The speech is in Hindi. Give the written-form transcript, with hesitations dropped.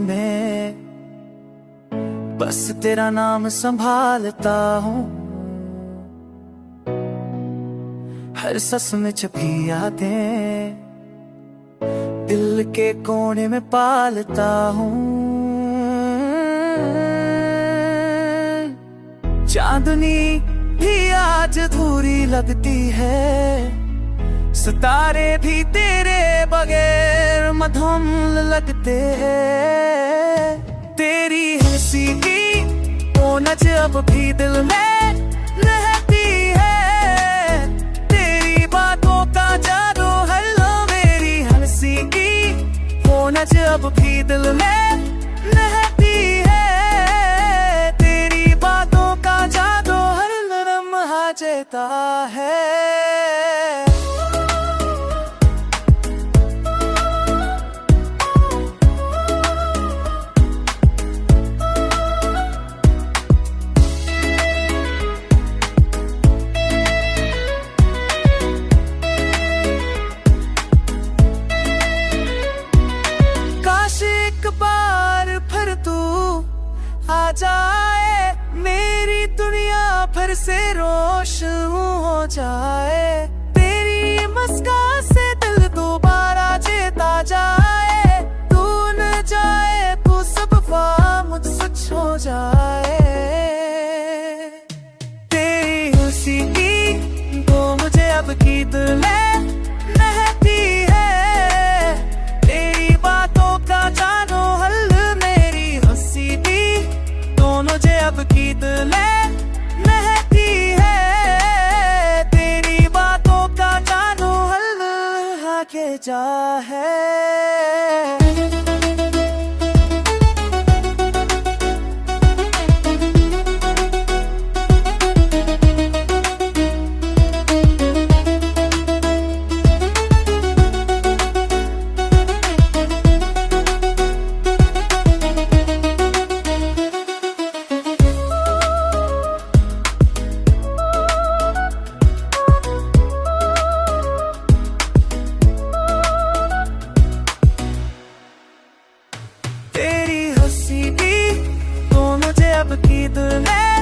में बस तेरा नाम संभालता हूँ। हर सांस में छुपी यादें दिल के कोने में पालता हूँ। चांदनी भी आज अधूरी लगती है, सितारे भी तेरे बगैर मधुम लगते हैं। तेरी हंसी की ओनच अब भी दिल में रहती है, तेरी बातों का जादू हल्लो। मेरी हंसी की ओनच अब भी दिल में रहती है, तेरी बातों का जादू हर लम्हा देता है। एक बार फिर तू आ जाए, मेरी दुनिया फिर से रोशन हो जाए। तेरी मुस्कान से दिल दोबारा जीता जाए, तू न जाए तू सब मुझसे छो जाए। तेरी हंसी की तो मुझे अब की दिल में रहती है, तेरी बातों का जानो हल। मेरी हंसी भी दोनों जे अब की दिल में रहती है, तेरी बातों का जानो हल आगे जा है। तेरी हंसी भी तो मुझे अब की दिल में